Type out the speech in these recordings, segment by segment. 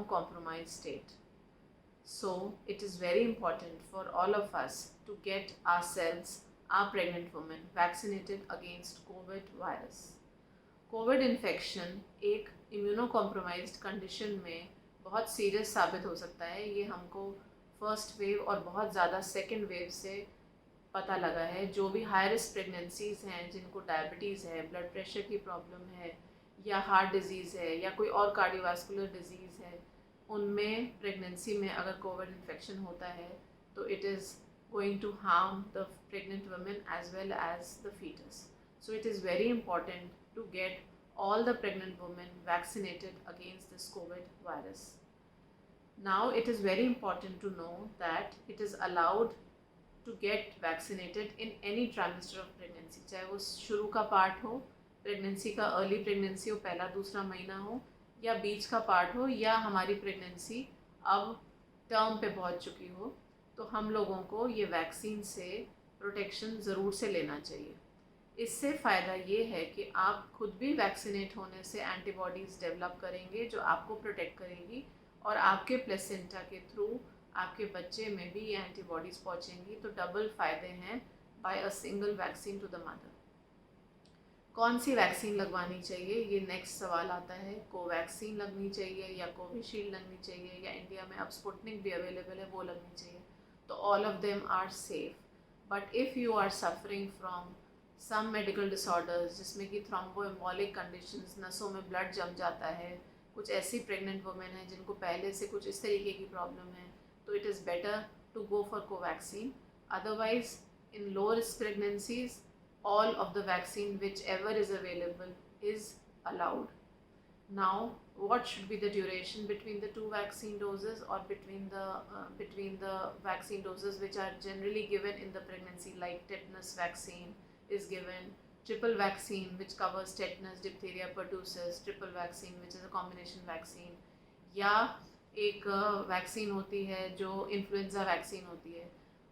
immunocompromised state. So it is very important for all of us to get ourselves, our pregnant women, vaccinated against COVID virus. Covid infection एक immunocompromised condition में बहुत serious साबित हो सकता है। ये हमको फर्स्ट वेव और बहुत ज़्यादा सेकेंड वेव से पता लगा है। जो भी हाई रिस्क प्रेगनेंसीज हैं, जिनको डायबिटीज़ है, ब्लड प्रेशर की प्रॉब्लम है, या हार्ट डिजीज़ है, या कोई और कार्डियोवास्कुलर डिजीज़ है, उनमें प्रेगनेंसी में अगर कोविड इन्फेक्शन होता है तो it is going to harm the pregnant women as well as the foetus. So it is very important to get all the pregnant women vaccinated against this COVID virus. Now it is very important to know that it is allowed to get vaccinated in any trimester of pregnancy. चाहे वो शुरू का part हो, pregnancy का early pregnancy हो, पहला दूसरा महीना हो, या बीच का पार्ट हो, या हमारी प्रेगनेंसी अब टर्म पे पहुंच चुकी हो, तो हम लोगों को ये वैक्सीन से प्रोटेक्शन ज़रूर से लेना चाहिए. इससे फ़ायदा ये है कि आप खुद भी वैक्सीनेट होने से एंटीबॉडीज़ डेवलप करेंगे जो आपको प्रोटेक्ट करेगी, और आपके प्लेसेंटा के थ्रू आपके बच्चे में भी ये एंटीबॉडीज़ पहुँचेंगी. तो डबल फ़ायदे हैं by a single vaccine to the mother. कौन सी वैक्सीन लगवानी चाहिए, ये नेक्स्ट सवाल आता है. कोवैक्सीन लगनी चाहिए या कोविशील्ड लगनी चाहिए, या इंडिया में अब स्पुतनिक भी अवेलेबल है वो लगनी चाहिए. तो all of them are safe. But if you are suffering from some medical disorders, जिसमें कि थ्रोम्बोएम्बोलिक कंडीशंस, नसों में ब्लड जम जाता है, कुछ ऐसी प्रेग्नेंट वुमेन हैं जिनको पहले से कुछ इस तरीके की प्रॉब्लम है, तो it is better to go for Covaxin. Otherwise in low risk pregnancies all of the vaccine whichever is available is allowed. Now what should be the duration between the two vaccine doses, or between the vaccine doses which are generally given in the pregnancy, like tetanus vaccine is given, triple vaccine which covers tetanus, diphtheria, pertussis, triple vaccine which is a combination vaccine, या एक vaccine होती है जो influenza vaccine होती है,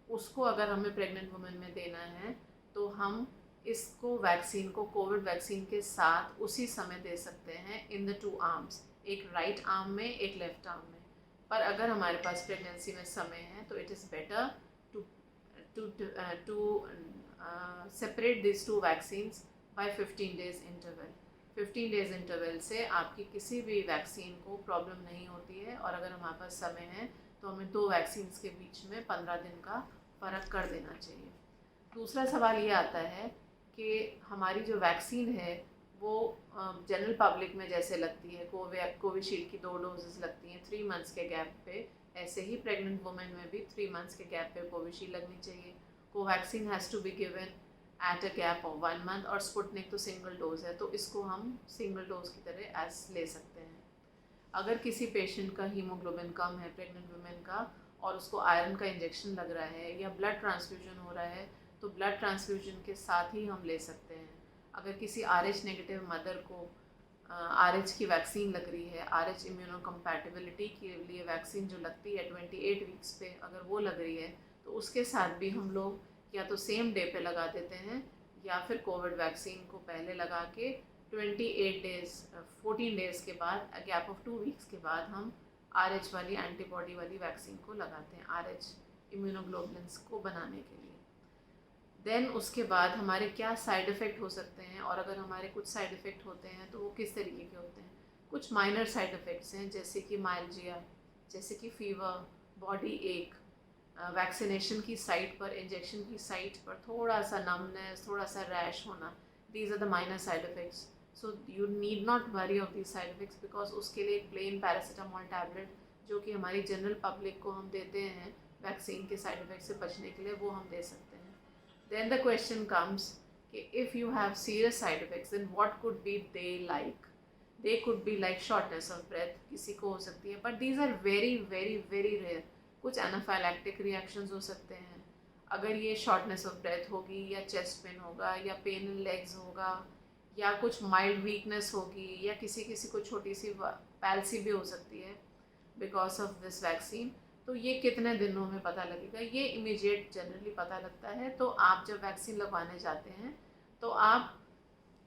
उसको अगर हमें प्रेग्नेंट वुमेन में देना है तो हम इसको वैक्सीन को कोविड वैक्सीन के साथ उसी समय दे सकते हैं इन द टू आर्म्स, एक राइट आर्म में, एक लेफ्ट आर्म में. पर अगर हमारे पास प्रेगनेंसी में समय है तो it is better to separate this two vaccines by 15 days interval. 15 days interval से आपकी किसी भी वैक्सीन को प्रॉब्लम नहीं होती है, और अगर हमारे पास समय है तो हमें दो वैक्सीन्स के बीच में 15 दिन का फ़र्क कर देना चाहिए. दूसरा सवाल ये आता है कि हमारी जो वैक्सीन है वो जनरल पब्लिक में जैसे लगती है, कोविशील्ड की 2 डोजेस लगती हैं 3 मंथ्स के गैप पे, ऐसे ही प्रेग्नेंट वुमेन में भी 3 मंथ्स के गैप पे कोविशील्ड लगनी चाहिए. Covaxin has to be given at a gap of 1 month, और स्पुतनिक तो सिंगल डोज है, तो इसको हम सिंगल डोज की तरह एज ले सकते हैं. अगर किसी पेशेंट का हीमोग्लोबिन कम है, प्रेग्नेंट वुमेन का, और उसको आयरन का इंजेक्शन लग रहा है या ब्लड ट्रांसफ्यूजन हो रहा है, तो ब्लड ट्रांसफ्यूजन के साथ ही हम ले सकते हैं. अगर किसी RH नेगेटिव मदर को RH की वैक्सीन लग रही है, RH इम्यूनोकम्पैटिबिलिटी के लिए वैक्सीन जो लगती है 28 वीक्स पे, अगर वो लग रही है तो उसके साथ भी हम लोग या तो सेम डे पे लगा देते हैं, या फिर कोविड वैक्सीन को पहले लगा के 14 डेज़ के बाद, गैप ऑफ 2 वीक्स के बाद हम RH वाली एंटीबॉडी वाली वैक्सीन को लगाते हैं, RH इम्यूनोग्लोबुलिन्स को बनाने के लिए. देन उसके बाद हमारे क्या साइड इफ़ेक्ट हो सकते हैं, और अगर हमारे कुछ साइड इफ़ेक्ट होते हैं तो वो किस तरीके के होते हैं. कुछ माइनर साइड इफ़ेक्ट्स हैं, जैसे कि माइल्जिया, जैसे कि फीवर, बॉडी एक, वैक्सीनेशन की साइट पर, इंजेक्शन की साइट पर थोड़ा सा नमनेस, थोड़ा सा रैश होना. These are the minor side effects. So you need not worry of these side effects, because उसके लिए एक प्लेन पैरासीटामोल टैबलेट जो कि हमारी जनरल पब्लिक को हम देते हैं वैक्सीन के साइड इफ़ेक्ट से बचने के लिए, वो हम दे सकते हैं. Then the question comes कि if you have serious side effects, then what could be they like? They could be like shortness of breath, किसी को हो सकती है, but these are very very very rare. कुछ anaphylactic reactions हो सकते हैं. अगर ये shortness of breath होगी, या chest pain होगा, या pain in legs होगा, या कुछ mild weakness होगी, या किसी को छोटी सी palsy भी हो सकती है because of this vaccine, तो ये कितने दिनों में पता लगेगा. ये इमीडिएट जनरली पता लगता है. तो आप जब वैक्सीन लगवाने जाते हैं तो आप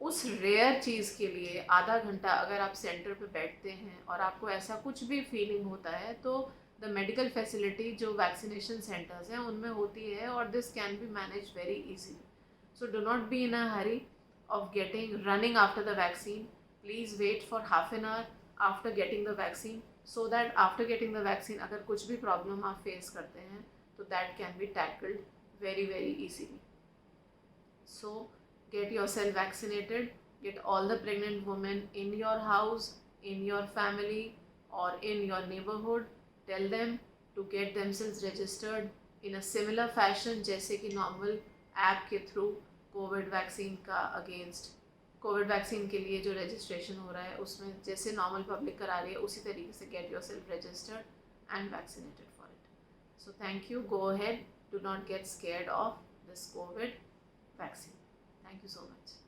उस रेयर चीज़ के लिए आधा घंटा अगर आप सेंटर पे बैठते हैं और आपको ऐसा कुछ भी फीलिंग होता है, तो द मेडिकल फैसिलिटी जो वैक्सीनेशन सेंटर्स हैं उनमें होती है, और this can be manage very easily. So do not be in a Hari of running after the vaccine. Please wait for half an hour after getting the vaccine, so that after getting the vaccine अगर कुछ भी problem आप face करते हैं तो that can be tackled very easily. So get yourself vaccinated. Get all the pregnant women in your house, in your family, or in your neighborhood. Tell them to get themselves registered in a similar fashion जैसे कि normal app के through Covid vaccine का against, Covid vaccine के लिए जो registration हो रहा है उसमें जैसे नॉर्मल पब्लिक करा रही है उसी तरीके से get yourself registered and vaccinated for it. So thank you. Go ahead. Do not get scared of this Covid vaccine. Thank you so much.